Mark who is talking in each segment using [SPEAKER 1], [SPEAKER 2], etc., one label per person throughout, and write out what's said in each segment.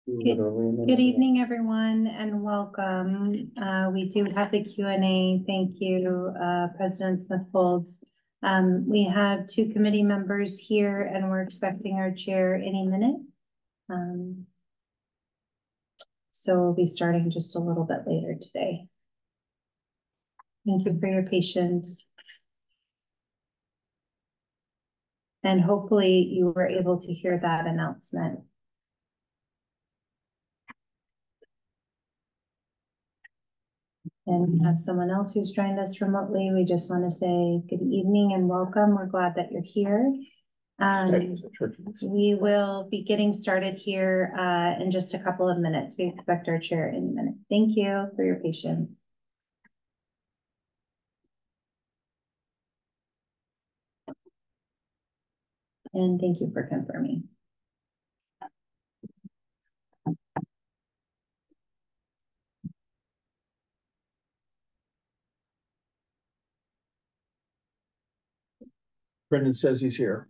[SPEAKER 1] Good evening, everyone, and welcome. We do have the Q&A. Thank you, President Smith-Folds. We have two committee members here, and we're expecting our chair any minute. So we'll be starting just a little bit later today. Thank you for your patience. And hopefully you were able to hear that announcement. And we have someone else who's joined us remotely. We just want to say good evening and welcome. We're glad that you're here. We will be getting started here in just a couple of minutes. We expect our chair in a minute. Thank you for your patience. And thank you for confirming.
[SPEAKER 2] Brendan says he's here.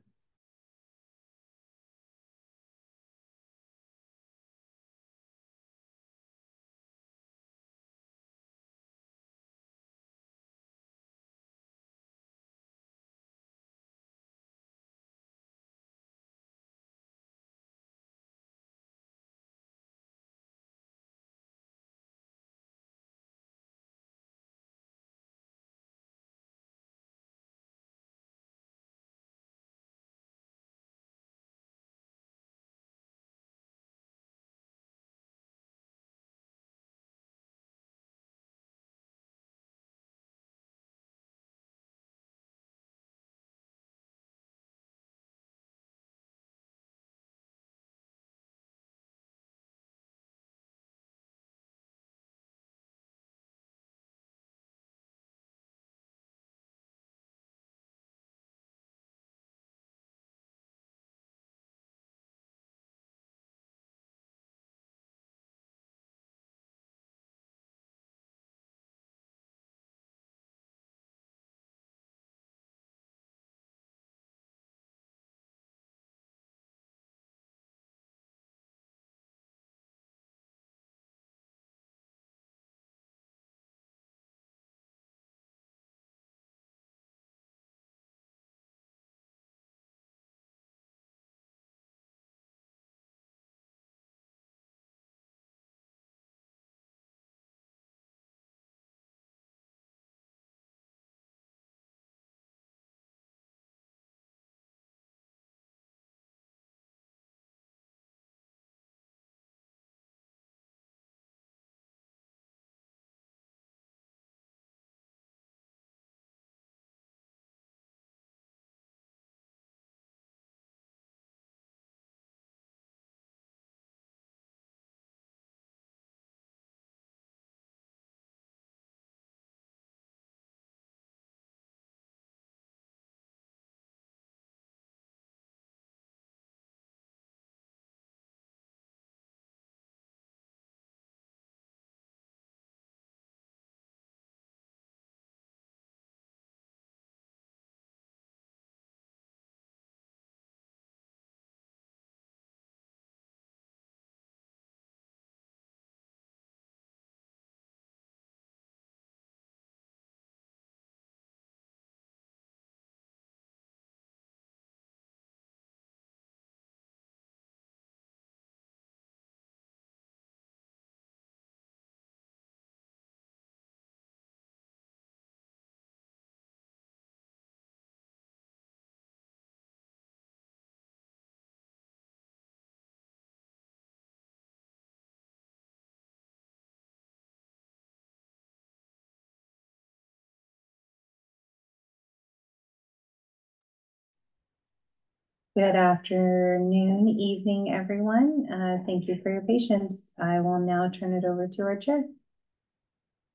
[SPEAKER 1] Good afternoon, evening, everyone. Thank you for your patience. I will now turn it over to our chair.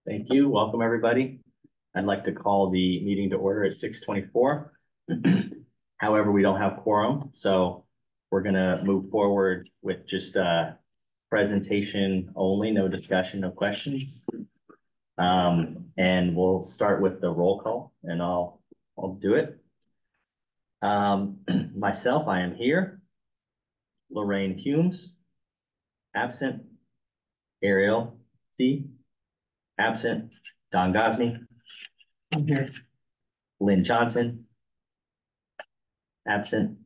[SPEAKER 3] Thank you. Welcome, everybody. I'd like to call the meeting to order at 6:24. However, we don't have quorum, so we're going to move forward with just a presentation only, no discussion, no questions. And we'll start with the roll call, and I'll do it. Myself, I am here. Lorraine Humes, Absent. Ariel C. Absent. Don Gosney.
[SPEAKER 2] I'm here.
[SPEAKER 3] Lynn Johnson. Absent.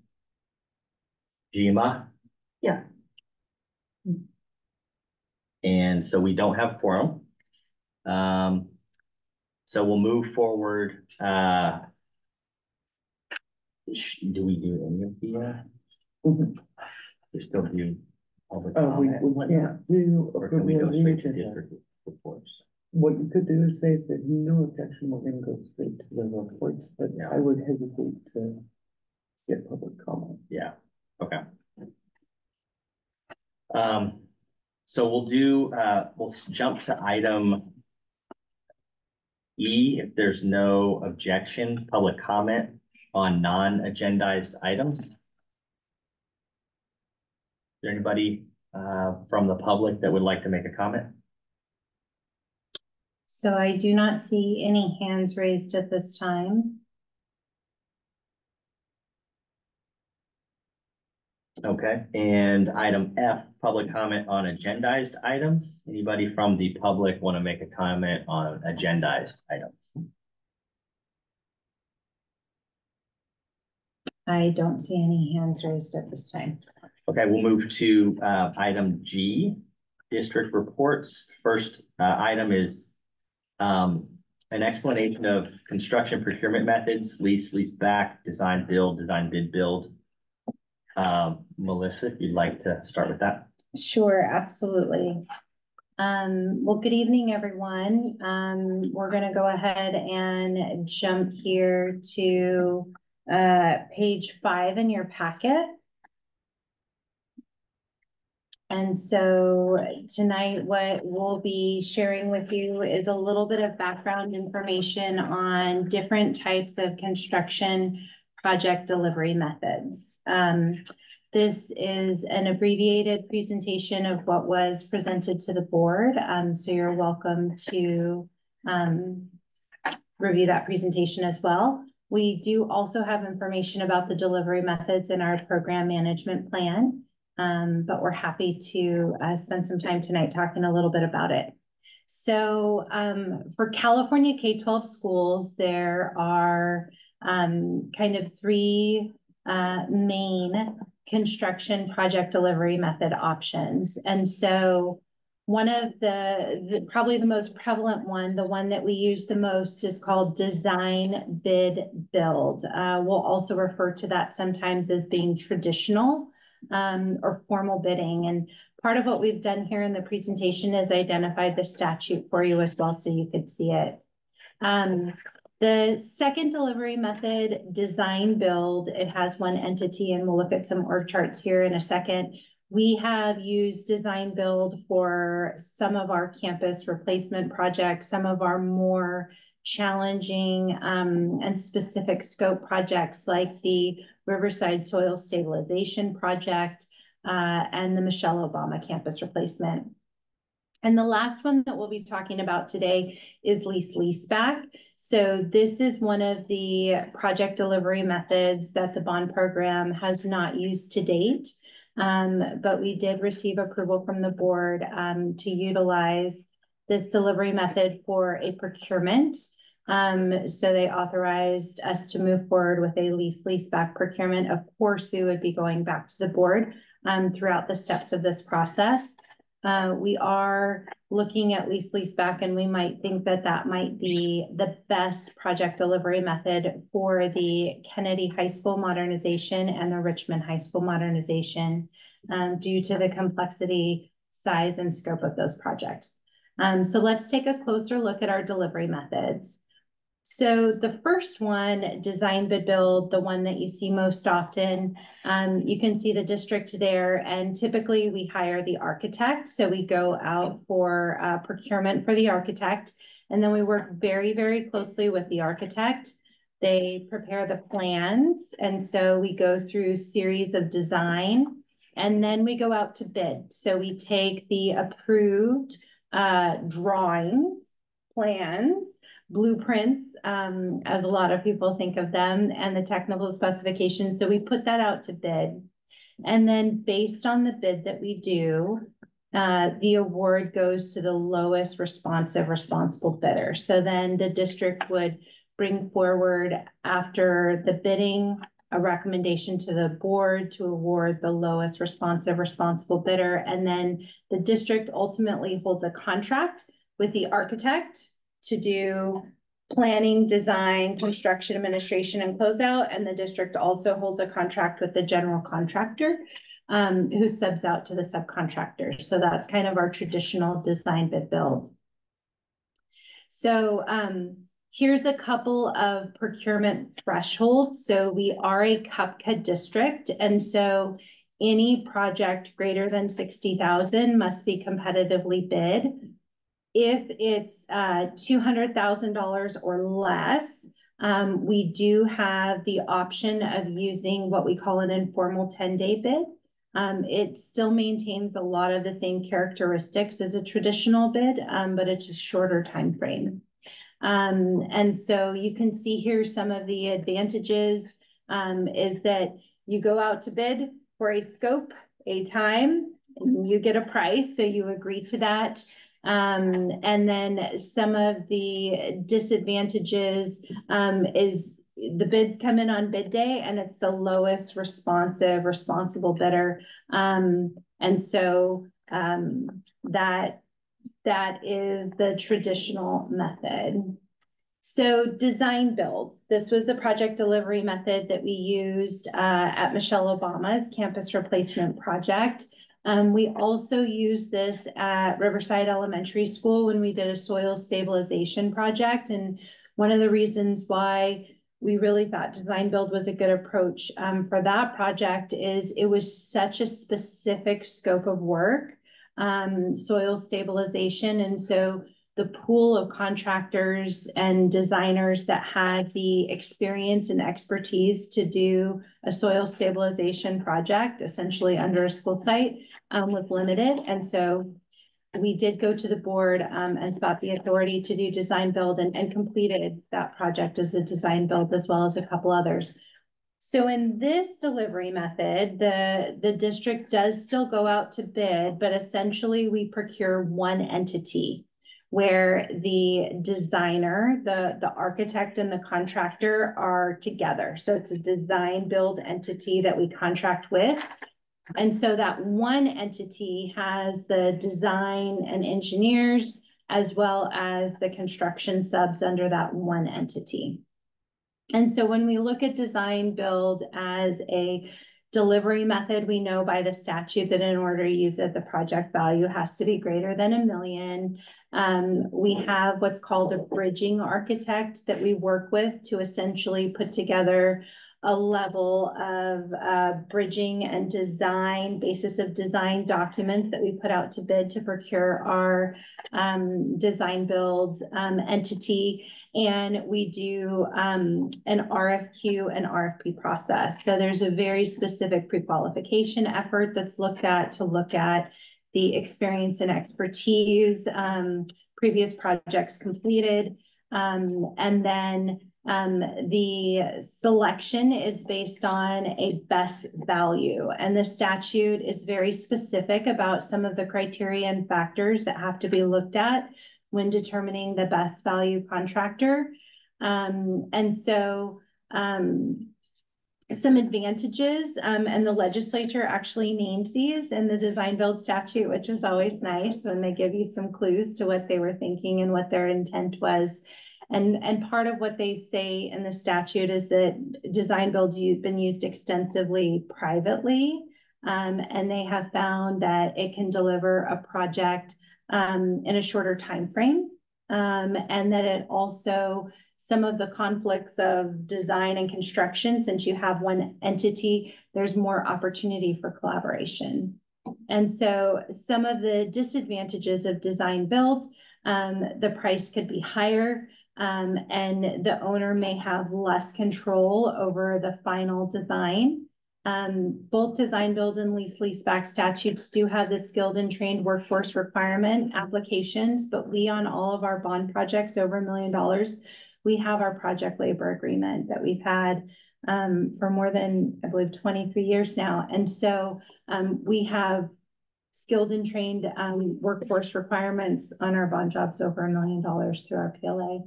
[SPEAKER 3] Jima.
[SPEAKER 2] Yeah.
[SPEAKER 3] And so we don't have quorum. So we'll move forward. Do we do any of the, we still do public comment?
[SPEAKER 2] Or
[SPEAKER 3] can we go straight to
[SPEAKER 2] agenda.
[SPEAKER 3] district reports?
[SPEAKER 2] What you could do is say if there's no objection, we're gonna go straight to the reports, but
[SPEAKER 3] Yeah.
[SPEAKER 2] I would hesitate to get public comment.
[SPEAKER 3] Yeah, okay. So we'll do, we'll jump to item E, if there's no objection, public comment on non-agendized items. Is there anybody from the public that would like to make a comment?
[SPEAKER 1] So I do not see any hands raised at this time.
[SPEAKER 3] Okay, and item F, public comment on agendized items. Anybody from the public want to make a comment on agendized items?
[SPEAKER 1] I don't see any hands raised at this time.
[SPEAKER 3] Okay, we'll move to item G, district reports. First item is an explanation of construction procurement methods, lease back, design build, design bid build. Melissa, if you'd like to start with that.
[SPEAKER 1] Sure, absolutely. Well, good evening, everyone. We're going to go ahead and jump here to page 5 in your packet. And so tonight, what we'll be sharing with you is a little bit of background information on different types of construction project delivery methods. This is an abbreviated presentation of what was presented to the board. So you're welcome to review that presentation as well. We do also have information about the delivery methods in our program management plan. But we're happy to spend some time tonight talking a little bit about it. So for California K-12 schools, there are kind of 3 main construction project delivery method options. And so one of the probably the most prevalent one, the one that we use the most, is called design bid build. We'll also refer to that sometimes as being traditional or formal bidding. And part of what we've done here in the presentation is identified the statute for you as well, so you could see it. The second delivery method, design build, it has one entity, and we'll look at some org charts here in a second. We have used design build for some of our campus replacement projects, some of our more challenging and specific scope projects like the Riverside Soil Stabilization Project and the Michelle Obama campus replacement. And the last one that we'll be talking about today is lease-back. So this is one of the project delivery methods that the bond program has not used to date. But we did receive approval from the board to utilize this delivery method for a procurement. So they authorized us to move forward with a lease-back procurement. Of course, we would be going back to the board throughout the steps of this process. We are looking at lease-back, and we might think that that might be the best project delivery method for the Kennedy High School modernization and the Richmond High School modernization due to the complexity, size, and scope of those projects. So let's take a closer look at our delivery methods. So the first one, design bid build, the one that you see most often, you can see the district there, and typically we hire the architect. So we go out for procurement for the architect, and then we work very, very closely with the architect. They prepare the plans, and so we go through a series of design, and then we go out to bid. So we take the approved drawings, plans, blueprints, as a lot of people think of them, and the technical specifications. So we put that out to bid. And then based on the bid that we do, the award goes to the lowest responsible bidder. So then the district would bring forward, after the bidding, a recommendation to the board to award the lowest responsible bidder. And then the district ultimately holds a contract with the architect to do planning, design, construction, administration, and closeout. And the district also holds a contract with the general contractor, who subs out to the subcontractors. So that's kind of our traditional design bid build. So here's a couple of procurement thresholds. So we are a CUPCA district, and so any project greater than 60,000 must be competitively bid. If it's $200,000 or less, we do have the option of using what we call an informal 10-day bid. It still maintains a lot of the same characteristics as a traditional bid, but it's a shorter time frame. And so you can see here some of the advantages is that you go out to bid for a scope, a time, and you get a price, so you agree to that. And then some of the disadvantages is the bids come in on bid day and it's the lowest responsible bidder. And so that is the traditional method. So design build. This was the project delivery method that we used at Michelle Obama's campus replacement project. We also used this at Riverside Elementary School when we did a soil stabilization project. And one of the reasons why we really thought design build was a good approach for that project is it was such a specific scope of work, soil stabilization. And so the pool of contractors and designers that had the experience and expertise to do a soil stabilization project, essentially under a school site, was limited. And so we did go to the board and got the authority to do design build and completed that project as a design build, as well as a couple others. So in this delivery method, the district does still go out to bid, but essentially we procure one entity where the designer, the architect, and the contractor are together. So it's a design build entity that we contract with. And so that one entity has the design and engineers, as well as the construction subs under that one entity. And so when we look at design build as a delivery method, we know by the statute that in order to use it, the project value has to be greater than $1 million. We have what's called a bridging architect that we work with to essentially put together a level of bridging and design, basis of design documents that we put out to bid to procure our design build entity. And we do an RFQ and RFP process. So there's a very specific pre-qualification effort that's looked at to look at the experience and expertise, previous projects completed, and then the selection is based on a best value, and the statute is very specific about some of the criteria and factors that have to be looked at when determining the best value contractor. And so some advantages, and the legislature actually named these in the design build statute, which is always nice when they give you some clues to what they were thinking and what their intent was. And part of what they say in the statute is that design build's been used extensively privately, and they have found that it can deliver a project in a shorter time frame, and that it also, some of the conflicts of design and construction, since you have one entity, there's more opportunity for collaboration. And so some of the disadvantages of design build, the price could be higher, and the owner may have less control over the final design. Both design build and leaseback statutes do have the skilled and trained workforce requirement applications, but we, on all of our bond projects over $1 million, we have our project labor agreement that we've had for more than, I believe, 23 years now. And so we have skilled and trained workforce requirements on our bond jobs over $1 million through our PLA.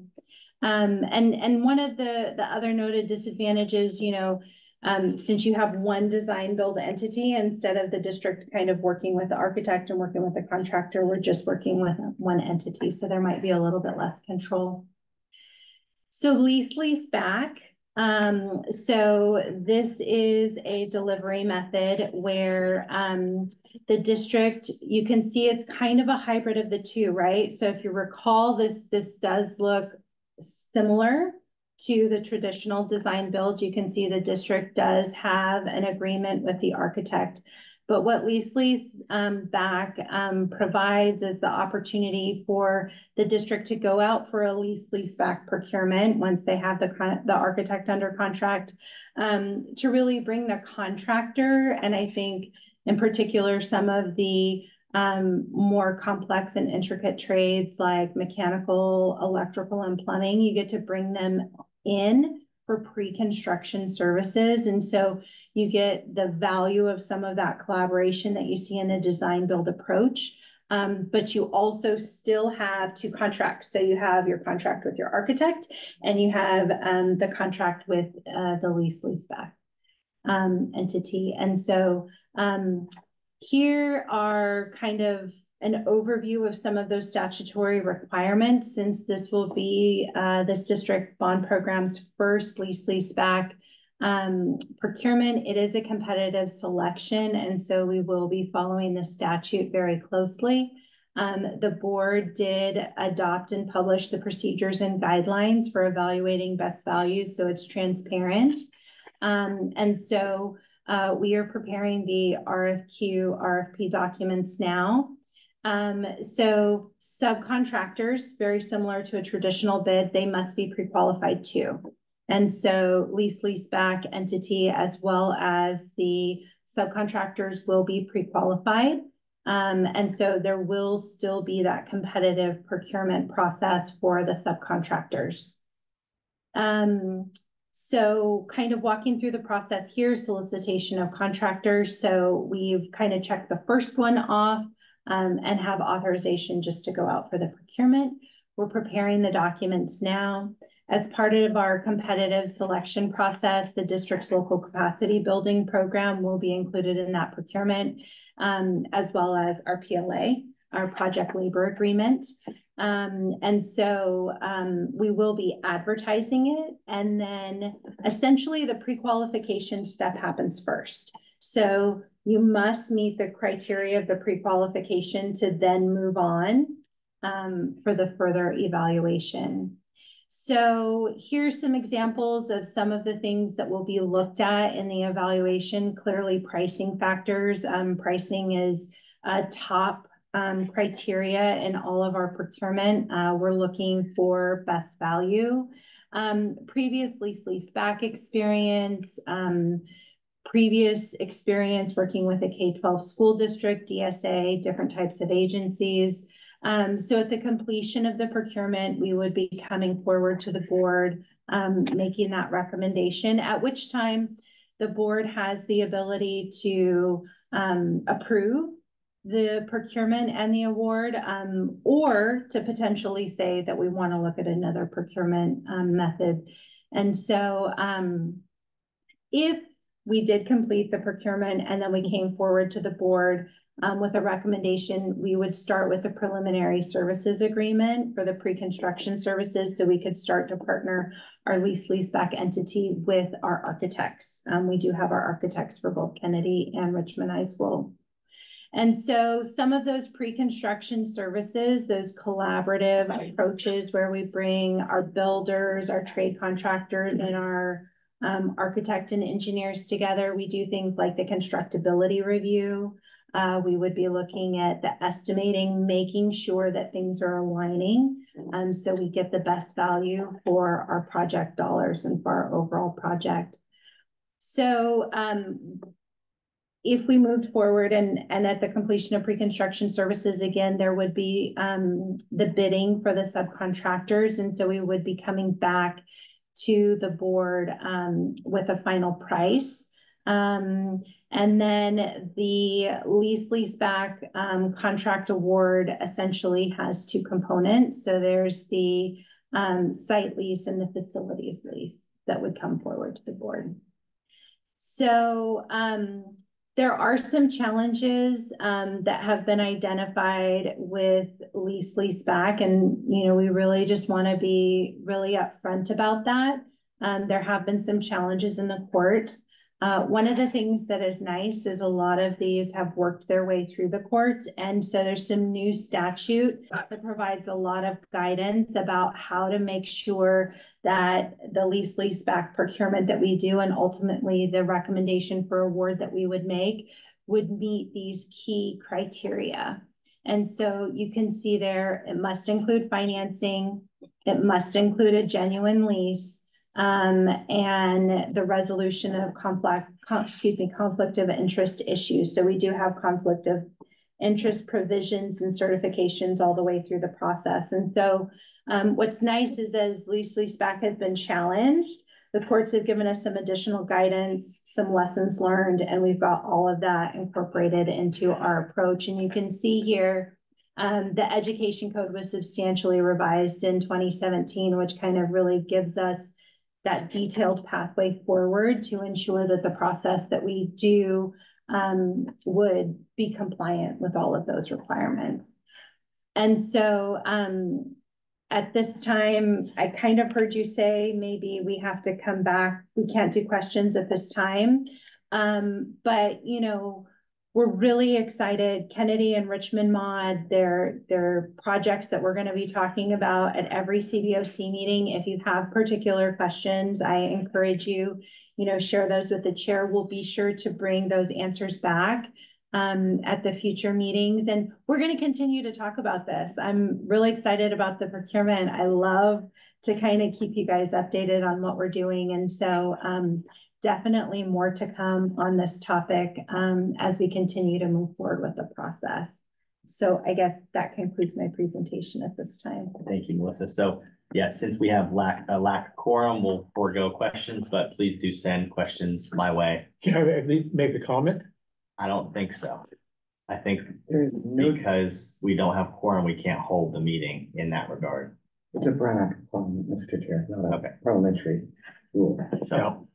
[SPEAKER 1] And one of the other noted disadvantages, you know, since you have one design build entity, instead of the district kind of working with the architect and working with the contractor, we're just working with one entity. So there might be a little bit less control. So lease back. So this is a delivery method where the district, you can see it's kind of a hybrid of the two, right? So if you recall, this does look similar to the traditional design build. You can see the district does have an agreement with the architect, but what lease back provides is the opportunity for the district to go out for a lease back procurement once they have the architect under contract, to really bring the contractor, and I think in particular some of the more complex and intricate trades like mechanical, electrical, and plumbing, you get to bring them in for pre-construction services. And so you get the value of some of that collaboration that you see in a design build approach. But you also still have two contracts. So you have your contract with your architect and you have the contract with the lease back entity. And so here are kind of an overview of some of those statutory requirements, since this will be this district bond program's first lease back procurement. It is a competitive selection, and so we will be following the statute very closely. The board did adopt and publish the procedures and guidelines for evaluating best value, so it's transparent. And so we are preparing the RFP documents now. So subcontractors, very similar to a traditional bid, they must be pre-qualified too. And so lease back entity as well as the subcontractors will be pre-qualified. And so there will still be that competitive procurement process for the subcontractors. So kind of walking through the process here, solicitation of contractors. So we've kind of checked the first one off and have authorization just to go out for the procurement. We're preparing the documents now. As part of our competitive selection process, the district's local capacity building program will be included in that procurement, as well as our PLA, our project labor agreement. And so we will be advertising it, and then essentially the pre-qualification step happens first. So you must meet the criteria of the pre-qualification to then move on for the further evaluation. So here's some examples of some of the things that will be looked at in the evaluation. Clearly, pricing factors. Pricing is a top criteria in all of our procurement. We're looking for best value, previous lease back experience, previous experience working with a K-12 school district, DSA, different types of agencies. So at the completion of the procurement, we would be coming forward to the board, making that recommendation, at which time the board has the ability to approve the procurement and the award, or to potentially say that we want to look at another procurement method. And so if we did complete the procurement and then we came forward to the board with a recommendation, we would start with the preliminary services agreement for the pre-construction services, so we could start to partner our lease back entity with our architects. We do have our architects for both Kennedy and Richmond High School. And so some of those pre-construction services, those collaborative approaches where we bring our builders, our trade contractors, and our architect and engineers together, we do things like the constructability review. We would be looking at the estimating, making sure that things are aligning, so we get the best value for our project dollars and for our overall project. So if we moved forward and at the completion of pre-construction services, again, there would be the bidding for the subcontractors. And so we would be coming back to the board with a final price. And then the leaseback contract award essentially has two components. So there's the site lease and the facilities lease that would come forward to the board. So there are some challenges that have been identified with leaseback, and we really just want to be really upfront about that. There have been some challenges in the courts. One of the things that is nice is a lot of these have worked their way through the courts. And so there's some new statute that provides a lot of guidance about how to make sure that the leaseback procurement that we do, and ultimately the recommendation for award that we would make, would meet these key criteria. And so you can see there, it must include financing, it must include a genuine lease, and the resolution of conflict of interest issues. So we do have conflict of interest provisions and certifications all the way through the process. And so what's nice is, as leaseback has been challenged, the courts have given us some additional guidance, some lessons learned, and we've got all of that incorporated into our approach. And you can see here, the education code was substantially revised in 2017, which kind of really gives us that detailed pathway forward to ensure that the process that we do would be compliant with all of those requirements. And so at this time, I kind of heard you say maybe we have to come back. We can't do questions at this time. But we're really excited. Kennedy and Richmond Mod, they're projects that we're going to be talking about at every CBOC meeting. If you have particular questions, I encourage you, share those with the chair. We'll be sure to bring those answers back at the future meetings. And we're going to continue to talk about this. I'm really excited about the procurement. I love to kind of keep you guys updated on what we're doing. And so definitely more to come on this topic as we continue to move forward with the process. So I guess that concludes my presentation at this time.
[SPEAKER 3] Thank you, Melissa. So yeah, since we have lack of quorum, we'll forego questions, but please do send questions my way.
[SPEAKER 4] Can I at least make a comment?
[SPEAKER 3] I don't think so. I think
[SPEAKER 2] No,
[SPEAKER 3] because we don't have quorum, we can't hold the meeting in that regard.
[SPEAKER 2] it's a Brown Act problem, Mr. Chair, not a
[SPEAKER 3] Okay.
[SPEAKER 2] parliamentary rule.
[SPEAKER 3] So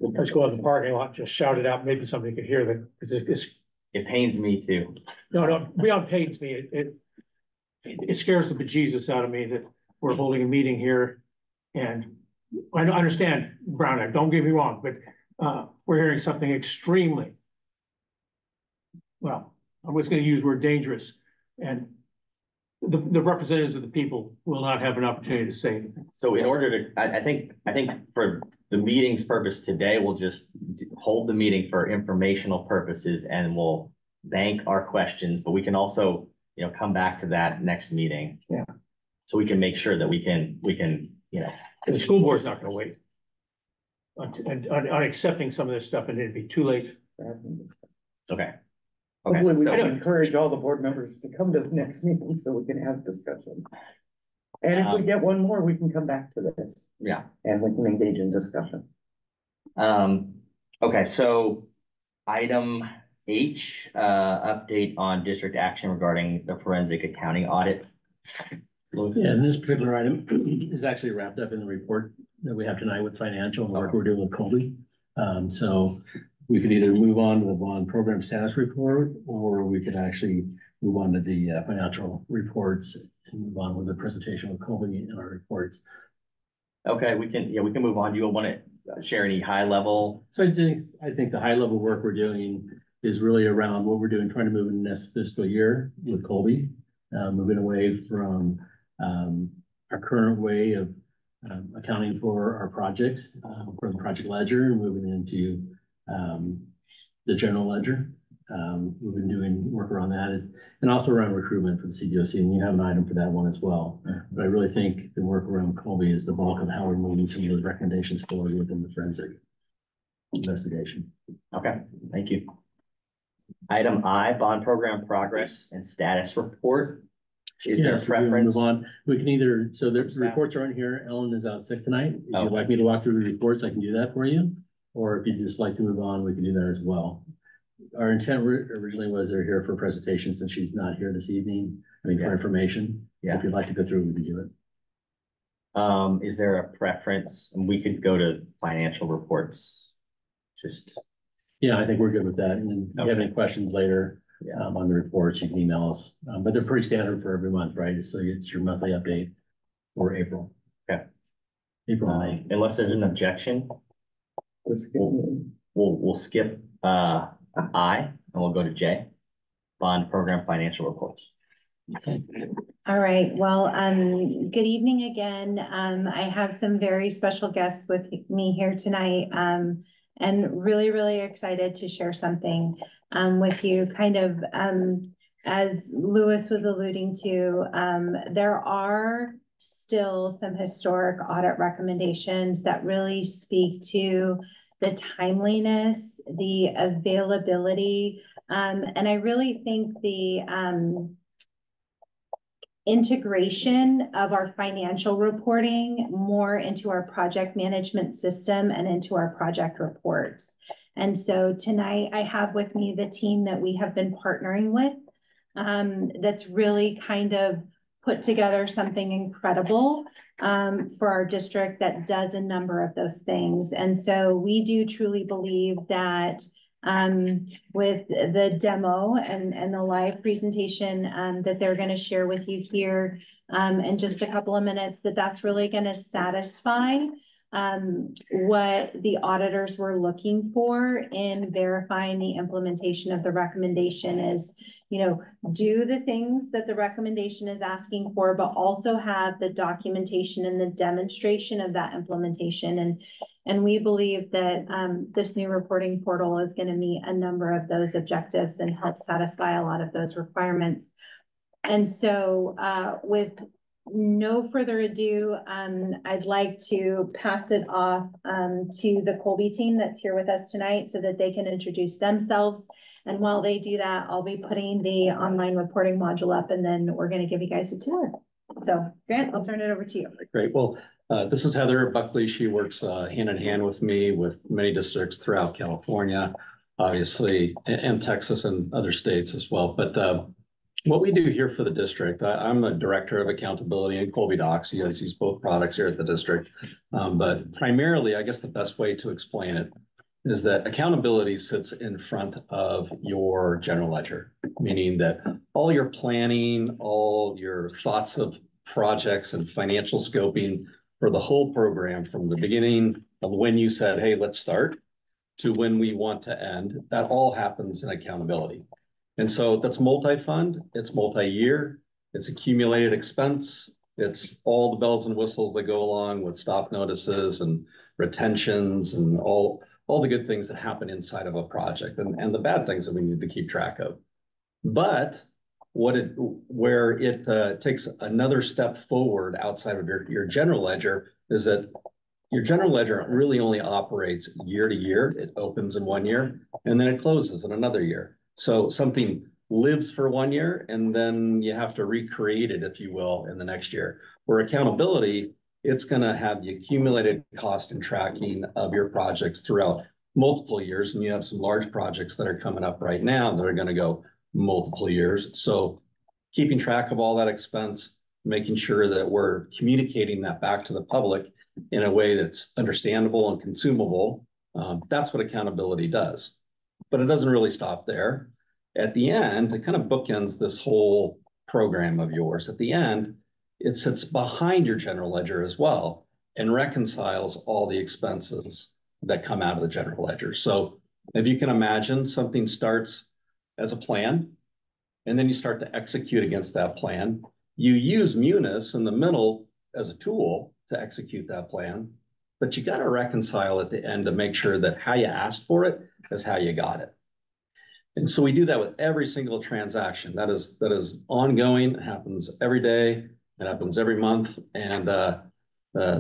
[SPEAKER 4] Let's go out in the parking lot, just shout it out. Maybe somebody could hear that. It's
[SPEAKER 3] it pains me too.
[SPEAKER 4] no, beyond pains me. It scares the bejesus out of me that we're holding a meeting here. And I understand Brown Act, don't get me wrong, but we're hearing something extremely, well, I was going to use the word dangerous, and the representatives of the people will not have an opportunity to say anything.
[SPEAKER 3] So in order to, I think for the meeting's purpose today, we'll just hold the meeting for informational purposes and we'll bank our questions, but we can also, come back to that next meeting.
[SPEAKER 4] Yeah.
[SPEAKER 3] So we can make sure that we can,
[SPEAKER 4] The school board's not going to wait on accepting some of this stuff, and it'd be too late.
[SPEAKER 3] okay.
[SPEAKER 2] Hopefully we
[SPEAKER 3] so-
[SPEAKER 2] can encourage all the board members to come to the next meeting so we can have discussion. And if we get one more, we can come back to this
[SPEAKER 3] Yeah.
[SPEAKER 2] and we can engage in discussion.
[SPEAKER 3] Okay, so item H, update on district action regarding the forensic accounting audit.
[SPEAKER 5] Yeah, and this particular item is actually wrapped up in the report that we have tonight with financial and the work we're doing with Colby. So we could either move on to the bond program status report, or we could actually move on to the financial reports and move on with the presentation with Colby and our reports.
[SPEAKER 3] Okay, we can move on. Do you want to share any high level?
[SPEAKER 5] So I think the high level work we're doing is really around what we're doing, trying to move in the next fiscal year with Colby, moving away from our current way of accounting for our projects from the project ledger and moving into the general ledger. We've been doing work around that, and also around recruitment for the CBOC, and you have an item for that one as well. But I really think the work around Colby is the bulk of how we're moving some of those recommendations forward within the forensic investigation.
[SPEAKER 3] Okay, thank you. Item I, bond program progress and status report. Is there a
[SPEAKER 5] so we wanna
[SPEAKER 3] preference?
[SPEAKER 5] Move on. We can either, so the
[SPEAKER 3] Staff.
[SPEAKER 5] reports are in here. Ellen is out sick tonight. If
[SPEAKER 3] Okay.
[SPEAKER 5] you'd like me to walk through the reports, I can do that for you. Or if you'd just like to move on, we can do that as well. our intent originally was they're here for a presentation since she's not here this evening. I mean, for
[SPEAKER 3] Yeah.
[SPEAKER 5] information.
[SPEAKER 3] Yeah.
[SPEAKER 5] If you'd like to go through, we can do it.
[SPEAKER 3] Is there a preference? And we could go to financial reports. Just,
[SPEAKER 5] Yeah, I think we're good with that. And then if you have any questions later,
[SPEAKER 3] yeah.
[SPEAKER 5] on the reports, you can email us. But they're pretty standard for every month, right? So it's your monthly update for April.
[SPEAKER 3] Okay.
[SPEAKER 5] April and May.
[SPEAKER 3] Unless there's an objection, we'll skip I and we'll go to J, bond program financial reports.
[SPEAKER 1] All right, well, good evening again. I have some very special guests with me here tonight, and really, really excited to share something with you. Kind of, as Lewis was alluding to, there are still some historic audit recommendations that really speak to the timeliness, the availability, and I really think the integration of our financial reporting more into our project management system and into our project reports. And so tonight I have with me the team that we have been partnering with, that's really kind of put together something incredible for our district that does a number of those things. And so we do truly believe that with the demo and the live presentation that they're going to share with you here in just a couple of minutes, that's really going to satisfy what the auditors were looking for in verifying the implementation of the recommendation is, you know, do the things that the recommendation is asking for, but also have the documentation and the demonstration of that implementation. And we believe that this new reporting portal is going to meet a number of those objectives and help satisfy a lot of those requirements. And so with no further ado, I'd like to pass it off to the Colby team that's here with us tonight so that they can introduce themselves. And while they do that, I'll be putting the online reporting module up, and then we're going to give you guys a tour. So Grant, I'll turn it over to you.
[SPEAKER 6] Great. Well, this is Heather Buckley. She works hand in hand with me with many districts throughout California, obviously, and Texas and other states as well. But what we do here for the district, I'm the director of accountability in Colby Docs. You guys use both products here at the district. But primarily, I guess the best way to explain it is that accountability sits in front of your general ledger, meaning that all your planning, all your thoughts of projects and financial scoping for the whole program from the beginning of when you said, hey, let's start, to when we want to end, that all happens in accountability. And so that's multi-fund, it's multi-year, it's accumulated expense, it's all the bells and whistles that go along with stop notices and retentions and all the good things that happen inside of a project and the bad things that we need to keep track of. But where it takes another step forward outside of your general ledger is that your general ledger really only operates year to year. It opens in 1 year and then it closes in another year. So something lives for 1 year and then you have to recreate it, if you will, in the next year. Where accountability, it's going to have the accumulated cost and tracking of your projects throughout multiple years. And you have some large projects that are coming up right now that are going to go multiple years. So keeping track of all that expense, making sure that we're communicating that back to the public in a way that's understandable and consumable, that's what accountability does. But it doesn't really stop there. At the end, it kind of bookends this whole program of yours. At the end, it sits behind your general ledger as well and reconciles all the expenses that come out of the general ledger. So if you can imagine, something starts as a plan, and then you start to execute against that plan. You use Munis in the middle as a tool to execute that plan, but you got to reconcile at the end to make sure that how you asked for it is how you got it. And so we do that with every single transaction. That is ongoing. It happens every day. It happens every month. And the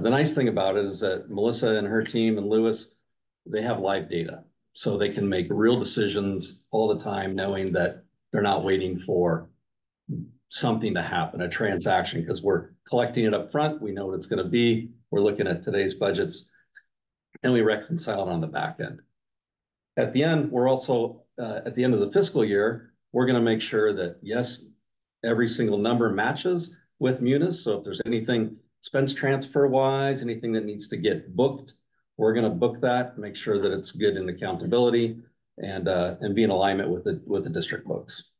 [SPEAKER 6] nice thing about it is that Melissa and her team and Lewis, they have live data. So they can make real decisions all the time, knowing that they're not waiting for something to happen, a transaction, because we're collecting it up front. We know what it's going to be. We're looking at today's budgets and we reconcile it on the back end. at the end, we're also, at the end of the fiscal year, we're gonna make sure that, yes, every single number matches with Munis. So if there's anything expense transfer wise, anything that needs to get booked, we're gonna book that, make sure that it's good in accountability and be in alignment with the district books.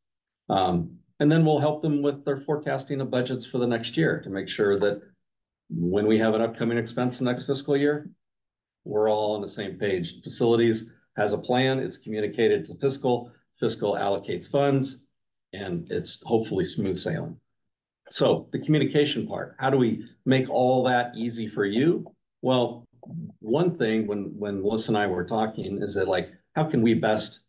[SPEAKER 6] And then we'll help them with their forecasting of budgets for the next year to make sure that when we have an upcoming expense next fiscal year, we're all on the same page. Facilities has a plan, it's communicated to fiscal allocates funds, and it's hopefully smooth sailing. So the communication part, how do we make all that easy for you? Well, one thing when Melissa and I were talking is that, like, how can we best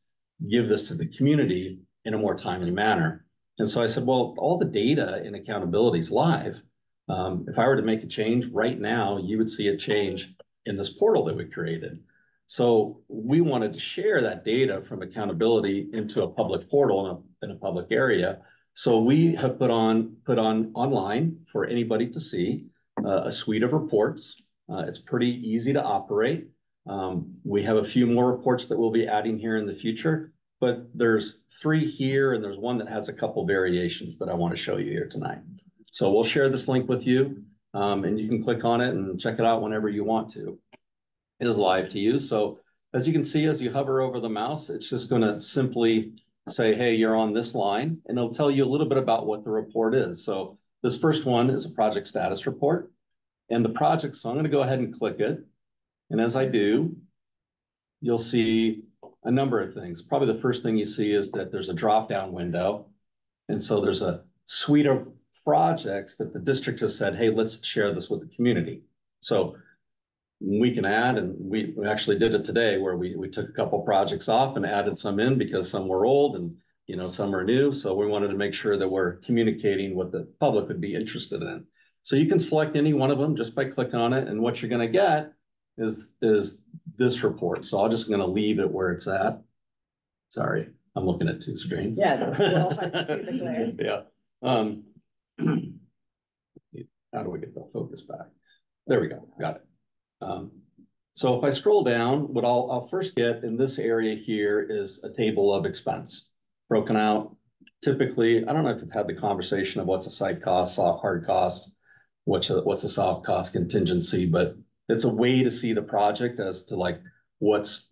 [SPEAKER 6] give this to the community in a more timely manner? And so I said, well, all the data in accountability is live. If I were to make a change right now, you would see a change in this portal that we created. So we wanted to share that data from accountability into a public portal in a public area. So we have put on online for anybody to see a suite of reports. It's pretty easy to operate. We have a few more reports that we'll be adding here in the future, but there's 3 here and there's one that has a couple variations that I want to show you here tonight. So we'll share this link with you and you can click on it and check it out whenever you want to. It is live to you. So as you can see, as you hover over the mouse, it's just going to simply say, hey, you're on this line, and it'll tell you a little bit about what the report is. So this first one is a project status report and the project. So I'm going to go ahead and click it. And as I do, you'll see a number of things. Probably the first thing you see is that there's a drop-down window. And so there's a suite of projects that the district has said, hey, let's share this with the community. So we can add, and we actually did it today where we took a couple projects off and added some in because some were old and, you know, some are new. So we wanted to make sure that we're communicating what the public would be interested in. So you can select any one of them just by clicking on it. And what you're going to get is this report. So I'm just going to leave it where it's at. Sorry, I'm looking at 2 screens.
[SPEAKER 2] Yeah, well, I see the glare.
[SPEAKER 6] Yeah. How do we get the focus back? There we go. Got it. So if I scroll down, what I'll first get in this area here is a table of expense broken out. Typically, I don't know if you've had the conversation of what's a site cost, soft hard cost, what's a soft cost contingency, but it's a way to see the project as to like what's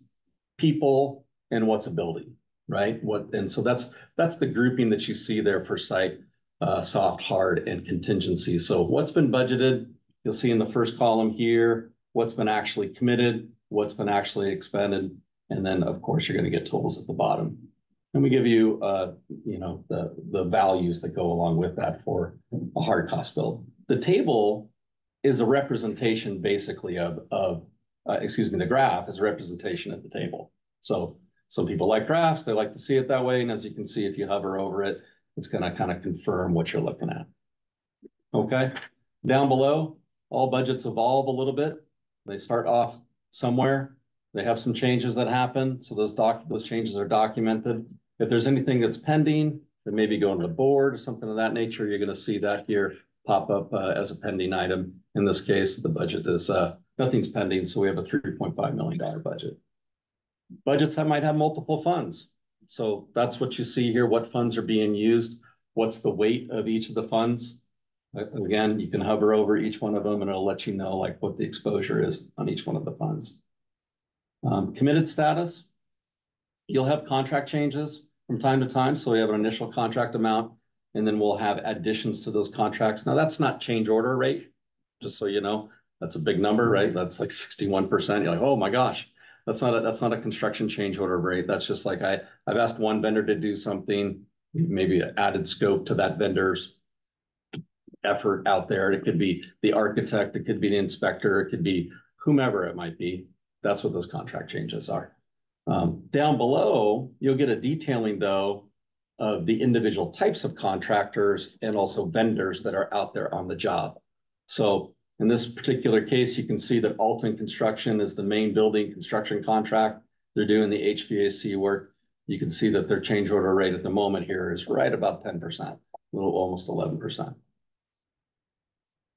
[SPEAKER 6] people and what's a building, right? And so that's the grouping that you see there for site, soft, hard, and contingency. So what's been budgeted, you'll see in the first column here, what's been actually committed, what's been actually expended, and then of course you're going to get totals at the bottom. And we give you, you know, the values that go along with that for a hard cost build. The table is a representation basically of the graph is a representation of the table. So some people like graphs, they like to see it that way. And as you can see, if you hover over it, it's going to kind of confirm what you're looking at. Okay. Down below, all budgets evolve a little bit. They start off somewhere. They have some changes that happen. So those changes are documented. If there's anything that's pending, that maybe going to the board or something of that nature, you're going to see that here pop up as a pending item. In this case, the budget is nothing's pending. So we have a $3.5 million budget. Budgets that might have multiple funds. So that's what you see here. What funds are being used? What's the weight of each of the funds? Again, you can hover over each one of them and it'll let you know like what the exposure is on each one of the funds. Committed status. You'll have contract changes from time to time. So we have an initial contract amount and then we'll have additions to those contracts. Now that's not change order rate, just so you know, that's a big number, right? That's like 61%. You're like, oh my gosh, that's not a construction change order rate. That's just like I've asked one vendor to do something, maybe added scope to that vendor's effort out there. It could be the architect, it could be the inspector, it could be whomever it might be. That's what those contract changes are. Down below, you'll get a detailing though of the individual types of contractors and also vendors that are out there on the job. So in this particular case, you can see that Alton Construction is the main building construction contract. They're doing the HVAC work. You can see that their change order rate at the moment here is right about 10%, a little almost 11%.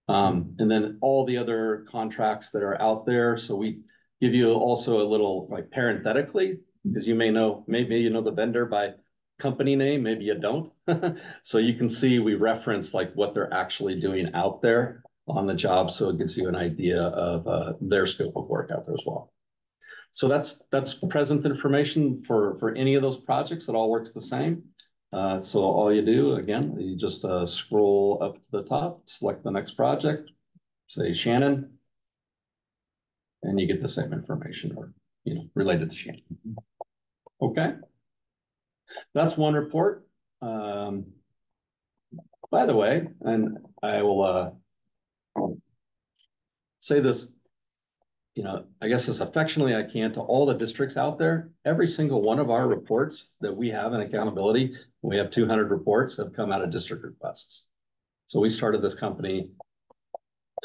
[SPEAKER 6] And then all the other contracts that are out there. So we give you also a little like parenthetically, because you may know, maybe you know the vendor by company name, maybe you don't. So you can see we reference like what they're actually doing out there on the job. So it gives you an idea of their scope of work out there as well. So that's present information for any of those projects. It all works the same. So all you do, again, you just scroll up to the top, select the next project, say Shannon, and you get the same information or, related to Shannon. Okay. That's one report. By the way, and I will say this, I guess as affectionately I can to all the districts out there. Every single one of our reports that we have in accountability, we have 200 reports, have come out of district requests. So we started this company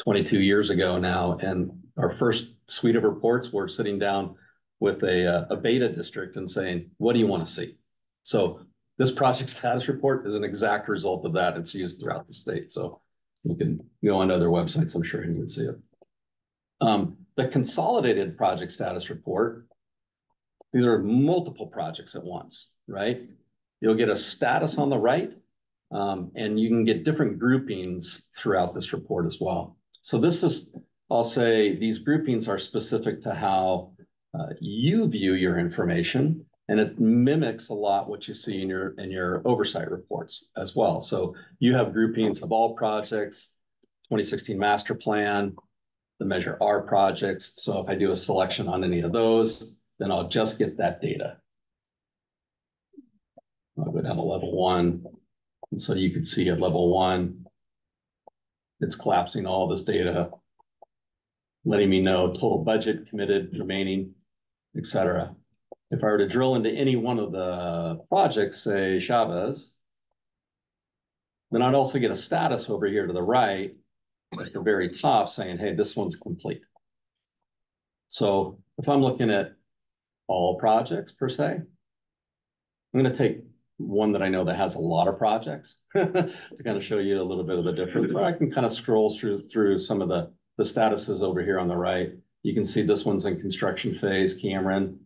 [SPEAKER 6] 22 years ago now, and our first suite of reports were sitting down with a beta district and saying, what do you want to see? So this project status report is an exact result of that. It's used throughout the state. So you can go on to other websites, I'm sure, and you can see it. The consolidated project status report, these are multiple projects at once, right? You'll get a status on the right, and you can get different groupings throughout this report as well. So this is, I'll say, these groupings are specific to how you view your information, and it mimics a lot what you see in your oversight reports as well. So you have groupings of all projects, 2016 master plan, the Measure R projects. So if I do a selection on any of those, then I'll just get that data. I'll go down to level 1. And so you can see at level 1, it's collapsing all this data, letting me know total budget, committed, remaining, etc. If I were to drill into any one of the projects, say Chavez, then I'd also get a status over here to the right at the very top saying, hey, this one's complete. So if I'm looking at all projects per se, I'm going to take one that I know that has a lot of projects to kind of show you a little bit of the difference. But I can kind of scroll through some of the statuses over here on the right. You can see this one's in construction phase, Cameron.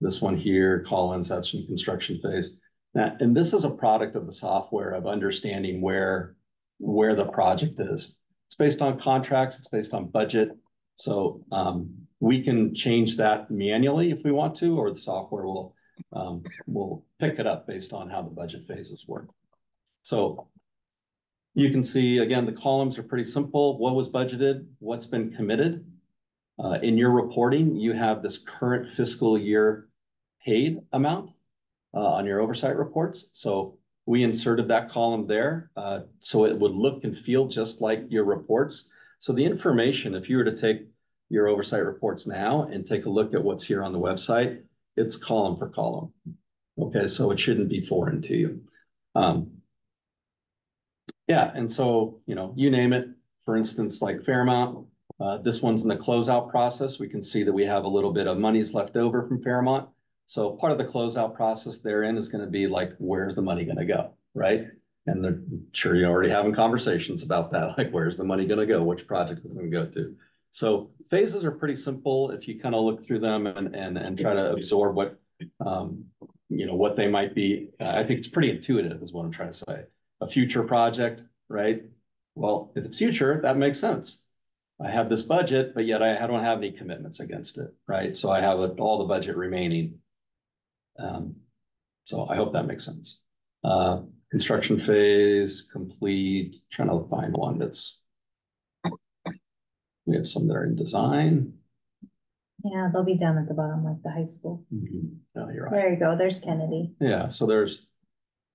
[SPEAKER 6] This one here, Collins, that's in construction phase. Now, and this is a product of the software of understanding where the project is. It's based on contracts, it's based on budget. So we can change that manually if we want to, or the software will pick it up based on how the budget phases work. So you can see, again, the columns are pretty simple. What was budgeted? What's been committed? In your reporting, you have this current fiscal year paid amount on your oversight reports. So we inserted that column there so it would look and feel just like your reports. So the information, if you were to take your oversight reports now and take a look at what's here on the website, it's column for column. Okay, so it shouldn't be foreign to you. Yeah, and so, you name it. For instance, like Fairmont, this one's in the closeout process. We can see that we have a little bit of monies left over from Fairmont. So part of the closeout process therein is going to be like, where's the money going to go, right? And they're sure you're already having conversations about that, like where's the money going to go, which project is going to go to. So phases are pretty simple if you kind of look through them and try to absorb what what they might be. I think it's pretty intuitive is what I'm trying to say. A future project, right? Well, if it's future, that makes sense. I have this budget, but yet I don't have any commitments against it, right? So I have all the budget remaining. So I hope that makes sense. Construction phase complete. Trying to find one that's. We have some that are in design.
[SPEAKER 1] Yeah, they'll be down at the bottom, like the high school.
[SPEAKER 6] Mm-hmm. Oh, you're right.
[SPEAKER 1] There you go. There's Kennedy.
[SPEAKER 6] Yeah, so there's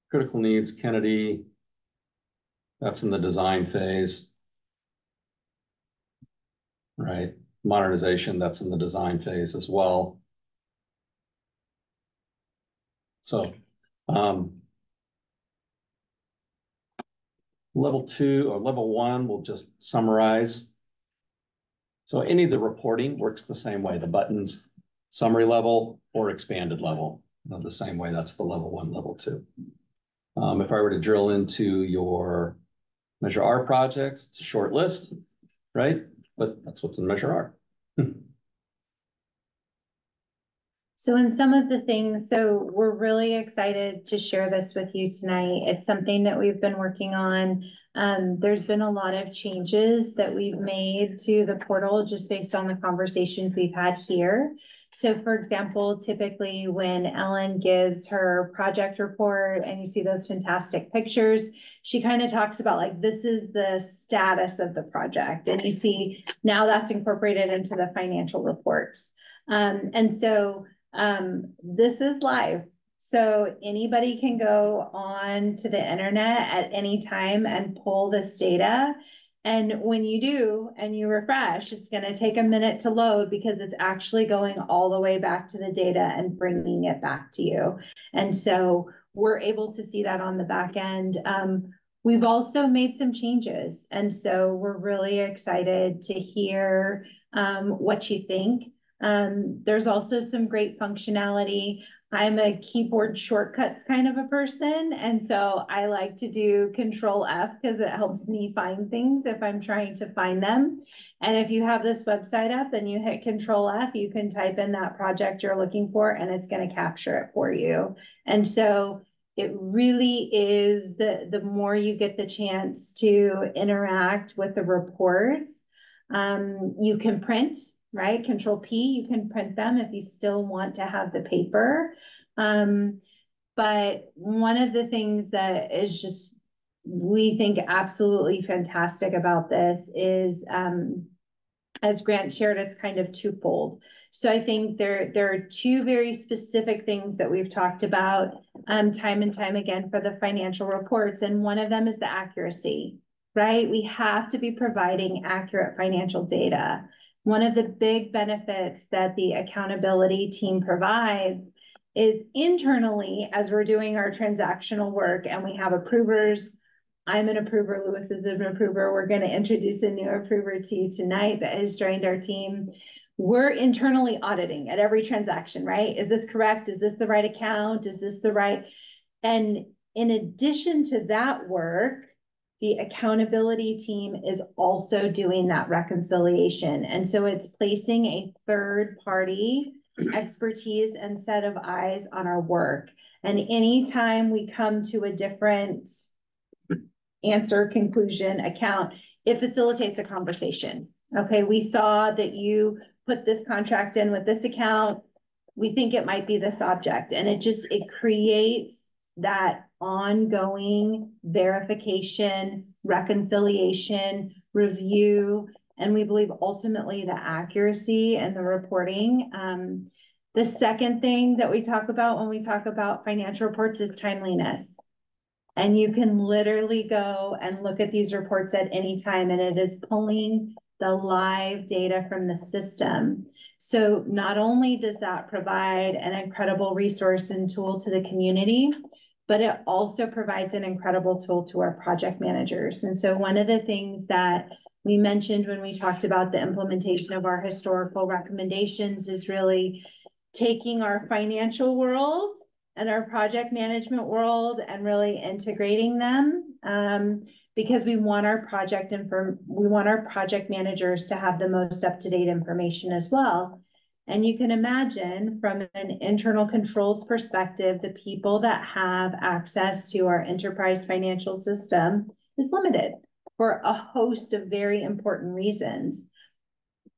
[SPEAKER 6] critical needs, Kennedy. That's in the design phase. Right. Modernization, that's in the design phase as well. So level 2 or level 1 will just summarize. So any of the reporting works the same way. The buttons, summary level or expanded level, the same way. That's the level 1, level 2. If I were to drill into your Measure R projects, it's a short list, right? But that's what's in Measure R.
[SPEAKER 1] So in some of the things, so we're really excited to share this with you tonight. It's something that we've been working on. There's been a lot of changes that we've made to the portal just based on the conversations we've had here. So for example, typically when Ellen gives her project report and you see those fantastic pictures, she kind of talks about like, this is the status of the project. And you see now that's incorporated into the financial reports. And so this is live. So anybody can go on to the internet at any time and pull this data. And when you do, and you refresh, it's going to take a minute to load because it's actually going all the way back to the data and bringing it back to you. And so we're able to see that on the back end. We've also made some changes. And so we're really excited to hear what you think. There's also some great functionality. I'm a keyboard shortcuts kind of a person. And so I like to do Control F because it helps me find things if I'm trying to find them. And if you have this website up and you hit Control F, you can type in that project you're looking for and it's going to capture it for you. And so it really is the more you get the chance to interact with the reports, you can print, right? Control P, you can print them if you still want to have the paper. But one of the things that is just, we think absolutely fantastic about this is, as Grant shared, it's kind of twofold. So I think there are two very specific things that we've talked about time and time again for the financial reports. And one of them is the accuracy, right? We have to be providing accurate financial data. One of the big benefits that the accountability team provides is internally, as we're doing our transactional work and we have approvers. I'm an approver, Lewis is an approver. We're going to introduce a new approver to you tonight that has joined our team. We're internally auditing at every transaction, right? Is this correct? Is this the right account? Is this the right? And in addition to that work, the accountability team is also doing that reconciliation. And so it's placing a third party expertise and set of eyes on our work. And anytime we come to a different answer, conclusion, account, it facilitates a conversation. Okay, we saw that you put this contract in with this account. We think it might be this object. And it creates that ongoing verification, reconciliation, review, and we believe ultimately the accuracy and the reporting. The second thing that we talk about when we talk about financial reports is timeliness. And you can literally go and look at these reports at any time, and it is pulling the live data from the system. So not only does that provide an incredible resource and tool to the community, but it also provides an incredible tool to our project managers. And so one of the things that we mentioned when we talked about the implementation of our historical recommendations is really taking our financial world and our project management world and really integrating them, because we want our project managers to have the most up-to-date information as well. And you can imagine from an internal controls perspective, the people that have access to our enterprise financial system is limited for a host of very important reasons.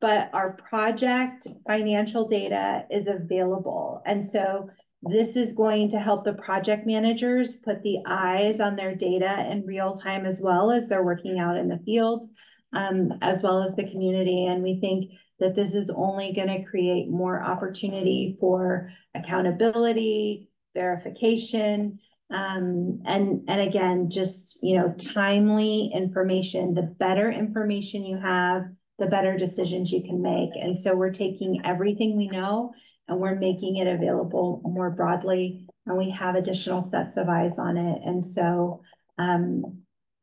[SPEAKER 1] But our project financial data is available. And so this is going to help the project managers put the eyes on their data in real time as well as they're working out in the field, as well as the community. And we think that this is only going to create more opportunity for accountability, verification, and again, just, timely information. The better information you have, the better decisions you can make. And so we're taking everything we know and we're making it available more broadly, and we have additional sets of eyes on it. And so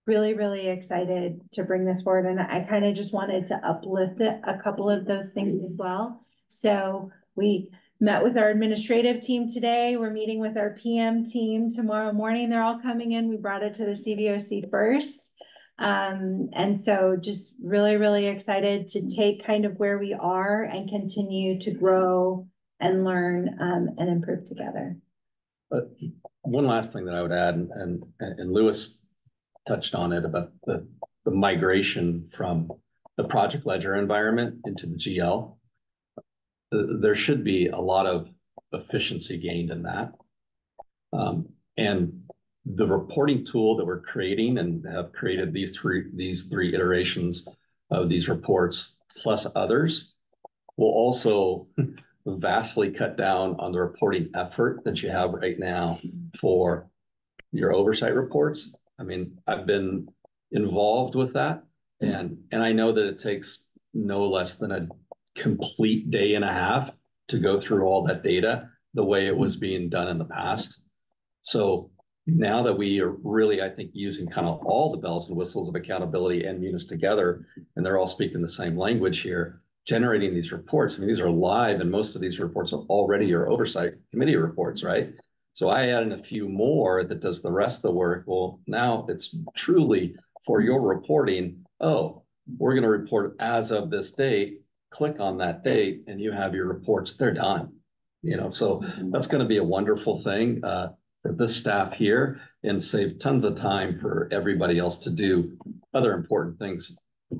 [SPEAKER 1] really, really excited to bring this forward. And I kind of just wanted to uplift it, a couple of those things as well. So we met with our administrative team today. We're meeting with our PM team tomorrow morning. They're all coming in. We brought it to the CVOC first. And so just really, really excited to take kind of where we are and continue to grow and learn and improve together.
[SPEAKER 6] One last thing that I would add, and Lewis touched on it about the migration from the project ledger environment into the GL. There should be a lot of efficiency gained in that. And the reporting tool that we're creating and have created these three iterations of these reports plus others will also vastly cut down on the reporting effort that you have right now for your oversight reports. I mean, I've been involved with that, and I know that it takes no less than a complete day and a half to go through all that data the way it was being done in the past. So now that we are really, I think, using kind of all the bells and whistles of accountability and Munis together, and they're all speaking the same language here, generating these reports. I mean, these are live, and most of these reports are already your oversight committee reports, right? So I add in a few more that does the rest of the work. Well, now it's truly for your reporting. Oh, we're going to report as of this date. Click on that date, and you have your reports. They're done. You know, so that's going to be a wonderful thing for this staff here, and save tons of time for everybody else to do other important things,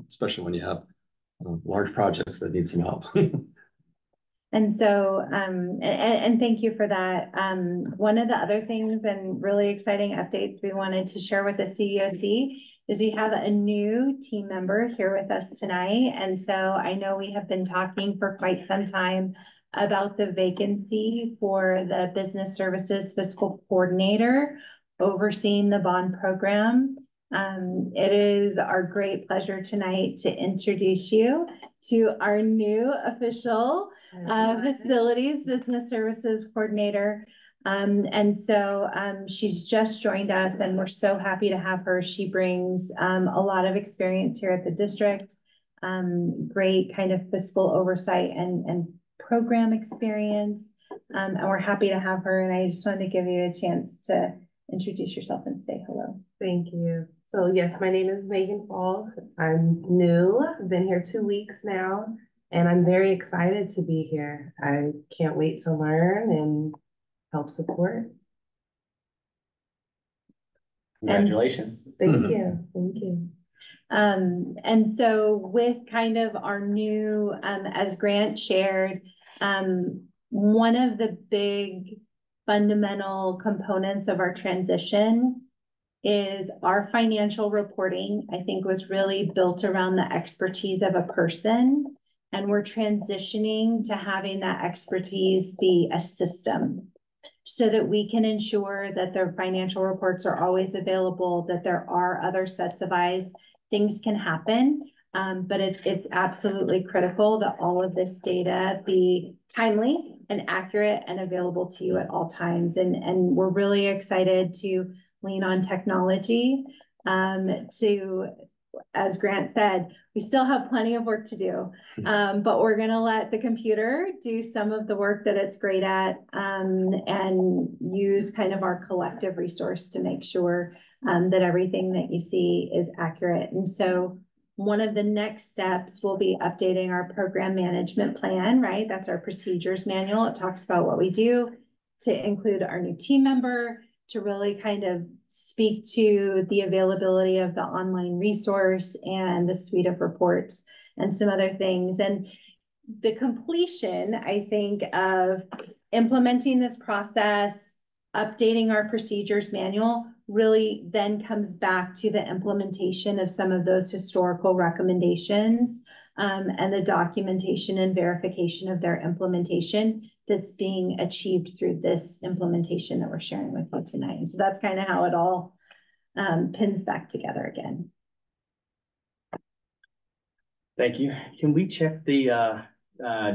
[SPEAKER 6] especially when you have large projects that need some help.
[SPEAKER 1] And so, and thank you for that. One of the other things and really exciting updates we wanted to share with the CEOC is we have a new team member here with us tonight. And so I know we have been talking for quite some time about the vacancy for the business services fiscal coordinator overseeing the bond program. It is our great pleasure tonight to introduce you to our new official facilities business services coordinator. And so she's just joined us, and we're so happy to have her. She brings a lot of experience here at the district, great kind of fiscal oversight and program experience. And we're happy to have her. And I just wanted to give you a chance to introduce yourself and say hello.
[SPEAKER 7] Thank you. So yes, my name is Megan Falk. I'm new. I've been here 2 weeks now, and I'm very excited to be here. I can't wait to learn and help support.
[SPEAKER 3] Congratulations.
[SPEAKER 7] Thank you. Thank you.
[SPEAKER 1] And so with kind of our new, as Grant shared, one of the big fundamental components of our transition is our financial reporting, I think, was really built around the expertise of a person. And we're transitioning to having that expertise be a system so that we can ensure that their financial reports are always available, that there are other sets of eyes. Things can happen, but it's absolutely critical that all of this data be timely and accurate and available to you at all times. And we're really excited to lean on technology to, as Grant said, we still have plenty of work to do, but we're going to let the computer do some of the work that it's great at, and use kind of our collective resource to make sure that everything that you see is accurate. And so one of the next steps will be updating our program management plan, right? That's our procedures manual. It talks about what we do, to include our new team member, to really kind of speak to the availability of the online resource and the suite of reports and some other things. And the completion, I think, of implementing this process, updating our procedures manual, really then comes back to the implementation of some of those historical recommendations, and the documentation and verification of their implementation that's being achieved through this implementation that we're sharing with you tonight. And so that's kind of how it all pins back together again.
[SPEAKER 3] Thank you. Can we check the,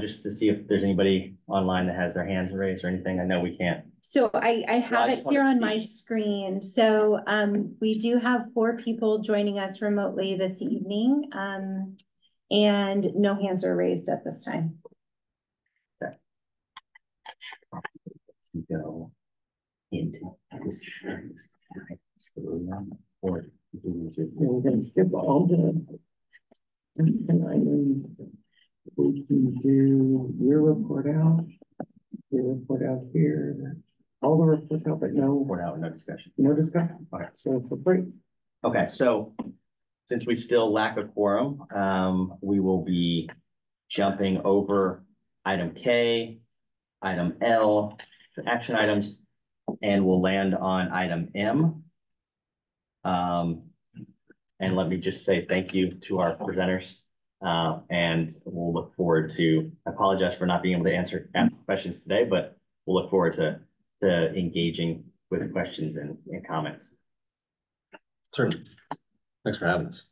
[SPEAKER 3] just to see if there's anybody online that has their hands raised or anything? I know we can't.
[SPEAKER 1] So I have it here on my screen. So we do have 4 people joining us remotely this evening, and no hands are raised at this time.
[SPEAKER 3] Okay. Let's go into this.
[SPEAKER 2] We're gonna skip all the. We can do your report out. The report out here, all the reports out, but no,
[SPEAKER 3] Report out, no discussion.
[SPEAKER 2] no discussion.
[SPEAKER 3] Okay.
[SPEAKER 2] So it's a break.
[SPEAKER 3] Okay, so since we still lack a quorum, we will be jumping over item K, item L, the action items, and we'll land on item M. And let me just say thank you to our presenters. And we'll look forward to, I apologize for not being able to ask questions today, but we'll look forward to engaging with questions and comments.
[SPEAKER 6] Certainly. Thanks for having us.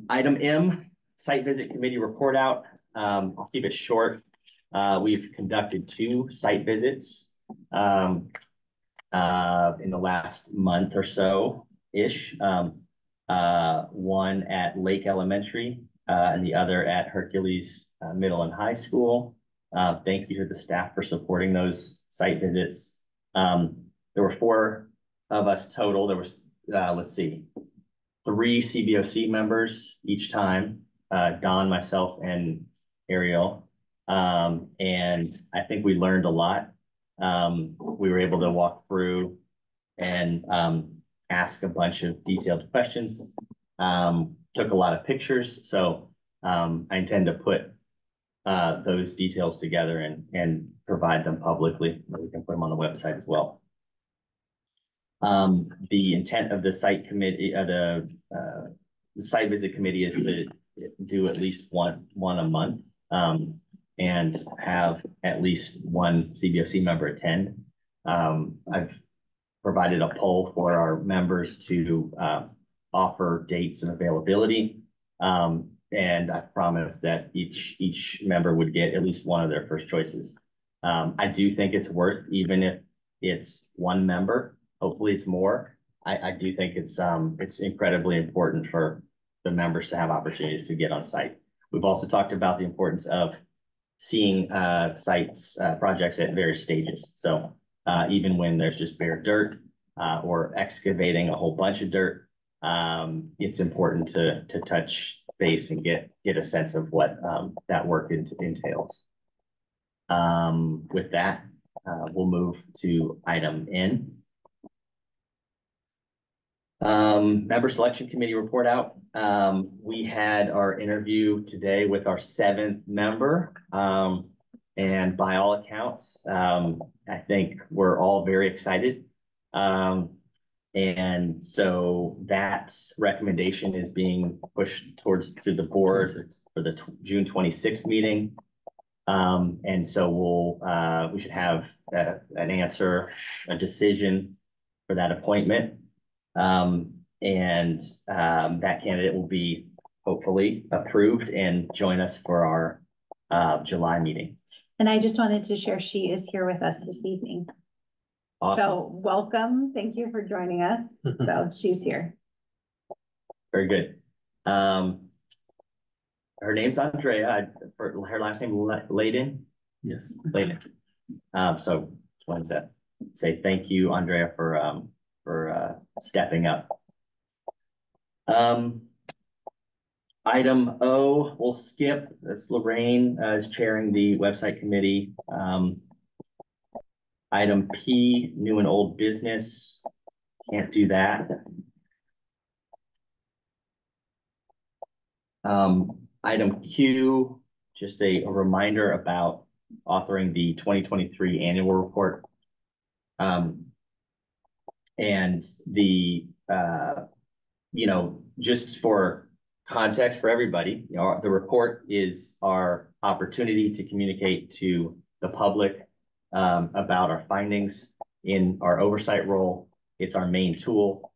[SPEAKER 3] Item M, site visit committee report out. I'll keep it short. We've conducted 2 site visits in the last month or so-ish. One at Lake Elementary and the other at Hercules Middle and High School. Thank you to the staff for supporting those site visits. There were 4 of us total. There was, let's see, 3 CBOC members each time, Don, myself, and Ariel. And I think we learned a lot. We were able to walk through and ask a bunch of detailed questions. Took a lot of pictures. So I intend to put those details together and provide them publicly. We can put them on the website as well. The intent of the site committee, the site visit committee is to do at least one a month, and have at least one CBOC member attend. I've provided a poll for our members to offer dates and availability. And I promised that each member would get at least one of their first choices. I do think it's worth, even if it's one member, hopefully it's more. I do think it's incredibly important for the members to have opportunities to get on site. We've also talked about the importance of seeing sites, projects at various stages. So even when there's just bare dirt or excavating a whole bunch of dirt, it's important to touch base and get a sense of what that work entails. With that, we'll move to item N. Member selection committee report out. We had our interview today with our 7th member. And by all accounts, I think we're all very excited. And so that recommendation is being pushed to the board for the June 26th meeting. And so we should have an answer, a decision for that appointment. And that candidate will be hopefully approved and join us for our July meeting.
[SPEAKER 1] And I just wanted to share, she is here with us this evening.
[SPEAKER 3] Awesome.
[SPEAKER 1] So welcome. Thank you for joining us. So she's here.
[SPEAKER 3] Very good. Her name's Andrea. Her last name Layden.
[SPEAKER 5] Yes.
[SPEAKER 3] Layden. So just wanted to say thank you, Andrea, for stepping up. Item O, we'll skip. That's Lorraine is chairing the website committee. Item P, new and old business. Can't do that. Item Q, just a reminder about authoring the 2023 annual report. And the, just for context for everybody, the report is our opportunity to communicate to the public about our findings in our oversight role. It's our main tool.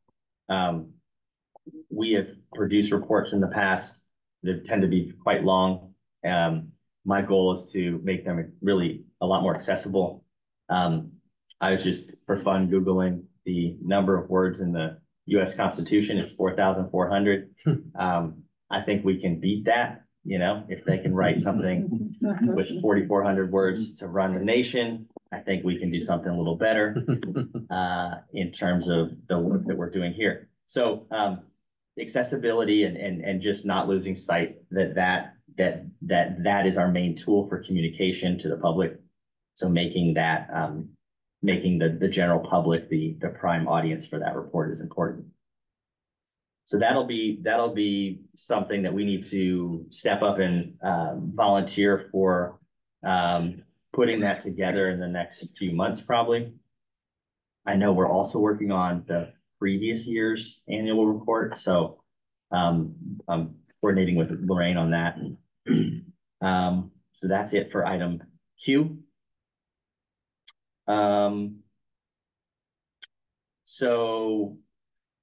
[SPEAKER 3] We have produced reports in the past that tend to be quite long. My goal is to make them really a lot more accessible. I was just for fun Googling the number of words in the US Constitution. It's 4,400. I think we can beat that, if they can write something with 4,400 words to run the nation. I think we can do something a little better in terms of the work that we're doing here. So accessibility and just not losing sight that that is our main tool for communication to the public. So making that, making the general public the prime audience for that report is important. So that'll be something that we need to step up and volunteer for putting that together in the next few months, probably. I know we're also working on the previous year's annual report, so I'm coordinating with Lorraine on that. So that's it for item Q. So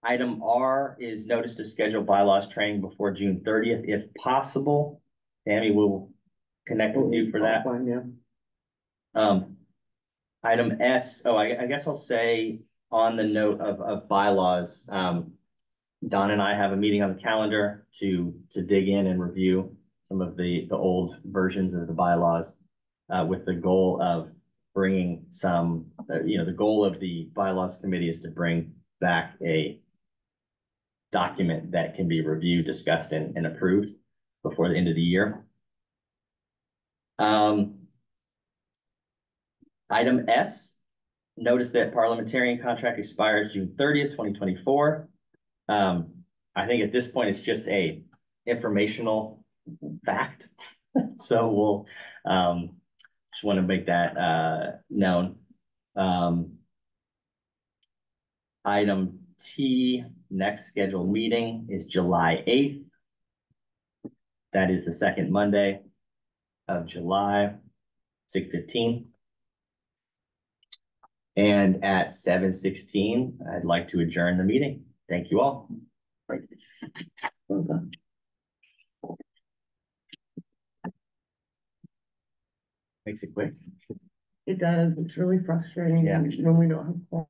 [SPEAKER 3] item R is notice to schedule bylaws training before June 30th, if possible. Tammy will connect with you for that.
[SPEAKER 2] Fine, yeah.
[SPEAKER 3] Item S, I guess I'll say on the note of bylaws, Don and I have a meeting on the calendar to dig in and review some of the old versions of the bylaws with the goal of bringing some, the goal of the bylaws committee is to bring back a document that can be reviewed, discussed, and approved before the end of the year. Item S, notice that parliamentarian contract expires June 30th, 2024. I think at this point, it's just a informational fact. So we'll just want to make that known. Item T, next scheduled meeting is July 8th. That is the second Monday of July, 6:15. And at 7:16, I'd like to adjourn the meeting. Thank you all.
[SPEAKER 2] Well done.
[SPEAKER 3] Makes it quick.
[SPEAKER 2] It does, it's really frustrating
[SPEAKER 3] Yeah.
[SPEAKER 2] when we don't have